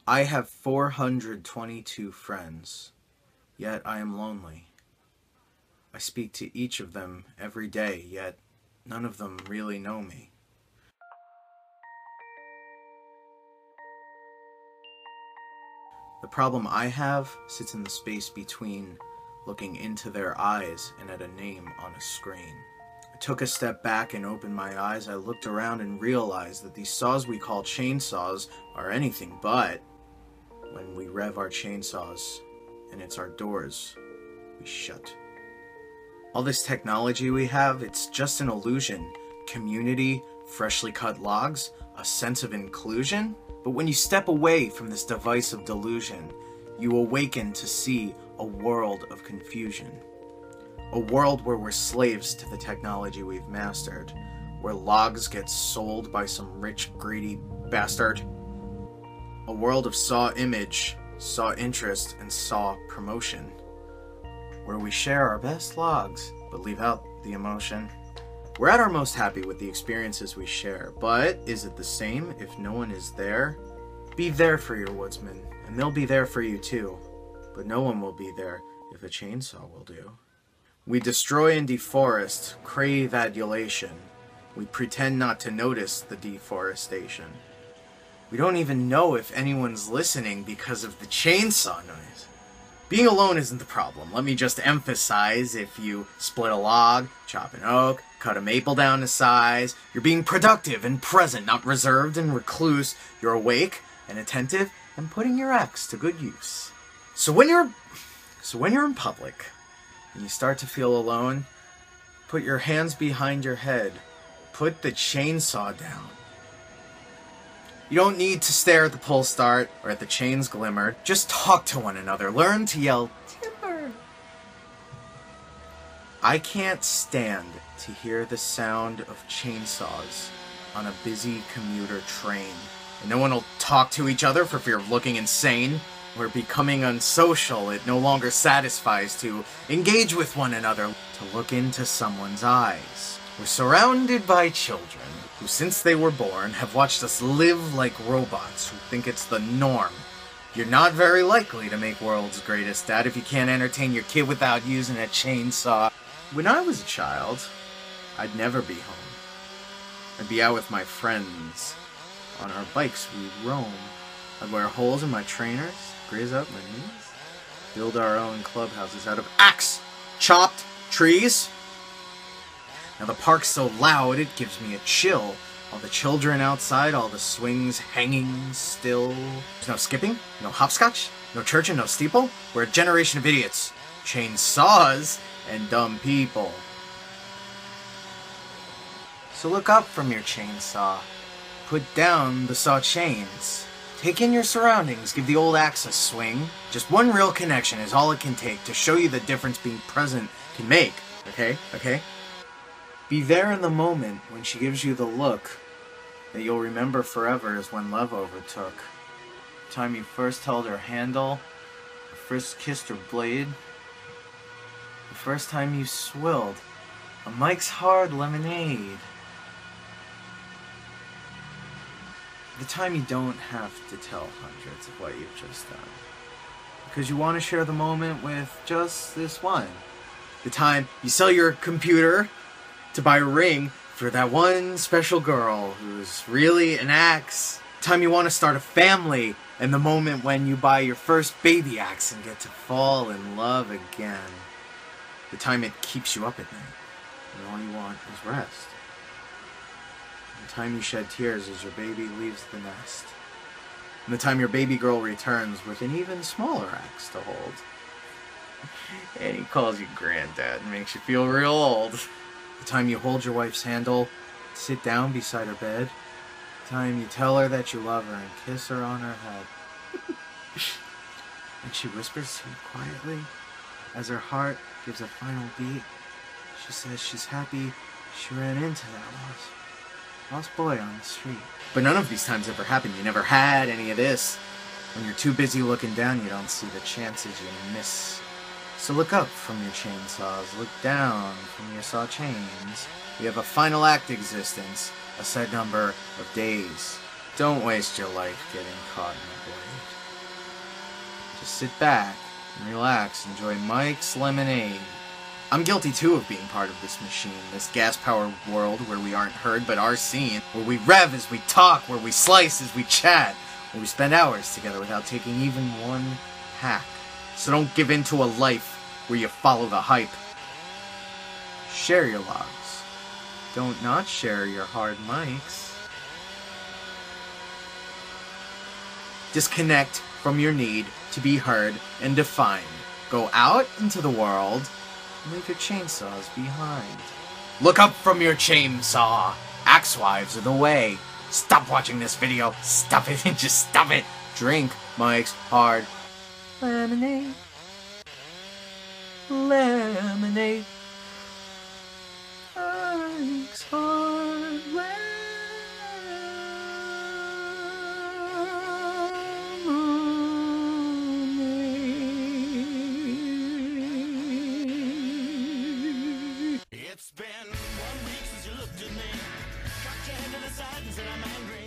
I have 422 friends, yet I am lonely. I speak to each of them every day, yet none of them really know me. The problem I have sits in the space between looking into their eyes and at a name on a screen. I took a step back and opened my eyes. I looked around and realized that these saws we call chainsaws are anything but. When we rev our chainsaws and it's our doors, we shut. All this technology we have, it's just an illusion. Community, freshly cut logs, a sense of inclusion. But when you step away from this divisive delusion, you awaken to see a world of confusion. A world where we're slaves to the technology we've mastered, where logs get sold by some rich, greedy bastard. A world of saw image, saw interest, and saw promotion, where we share our best logs, but leave out the emotion. We're at our most happy with the experiences we share, but is it the same if no one is there? Be there for your woodsmen, and they'll be there for you too, but no one will be there if a chainsaw will do. We destroy and deforest, crave adulation. We pretend not to notice the deforestation. We don't even know if anyone's listening because of the chainsaw noise. Being alone isn't the problem. Let me just emphasize, if you split a log, chop an oak, cut a maple down to size, you're being productive and present, not reserved and recluse. You're awake and attentive and putting your axe to good use. So when you're in public and you start to feel alone, put your hands behind your head. Put the chainsaw down. You don't need to stare at the pull start or at the chains glimmer. Just talk to one another. Learn to yell, timber. I can't stand to hear the sound of chainsaws on a busy commuter train. And no one will talk to each other for fear of looking insane. We're becoming unsocial. It no longer satisfies to engage with one another, to look into someone's eyes. We're surrounded by children who, since they were born, have watched us live like robots who think it's the norm. You're not very likely to make world's greatest dad if you can't entertain your kid without using a chainsaw. When I was a child, I'd never be home. I'd be out with my friends. On our bikes, we'd roam. I'd wear holes in my trainers, graze up my knees, build our own clubhouses out of axe-chopped trees. Now the park's so loud, it gives me a chill. All the children outside, all the swings hanging still. There's no skipping, no hopscotch, no church and no steeple. We're a generation of idiots, chainsaws, and dumb people. So look up from your chainsaw. Put down the saw chains. Take in your surroundings, give the old axe a swing. Just one real connection is all it can take to show you the difference being present can make, okay? Be there in the moment when she gives you the look that you'll remember forever is when love overtook. The time you first held her handle, the first kissed her blade, the first time you swilled a Mike's Hard Lemonade. The time you don't have to tell hundreds of what you've just done, because you want to share the moment with just this one. The time you sell your computer to buy a ring for that one special girl who's really an axe. The time you want to start a family, and the moment when you buy your first baby axe and get to fall in love again. The time it keeps you up at night, and all you want is rest. The time you shed tears as your baby leaves the nest. And the time your baby girl returns with an even smaller axe to hold. And he calls you granddad and makes you feel real old. The time you hold your wife's handle, sit down beside her bed. The time you tell her that you love her and kiss her on her head. And she whispers to you quietly as her heart gives a final beat. She says she's happy she ran into that lost boy on the street. But none of these times ever happened. You never had any of this. When you're too busy looking down, you don't see the chances you miss. So look up from your chainsaws, look down from your saw chains. We have a final act existence, a set number of days, Don't waste your life getting caught in a blade. Just sit back and relax, enjoy Mike's lemonade. I'm guilty too of being part of this machine, this gas-powered world where we aren't heard but are seen, where we rev as we talk, where we slice as we chat, where we spend hours together without taking even one hack. So don't give in to a life where you follow the hype. Share your logs. Don't not share your hard mics. Disconnect from your need to be heard and defined. Go out into the world and leave your chainsaws behind. Look up from your chainsaw. Axe wives are the way. Stop watching this video. Stop it and just stop it. Drink Mike's hard lemonade. Lemonade. Mike's hard lemonade. It's been 1 week since you looked at me, cocked your head to the side and said I'm angry.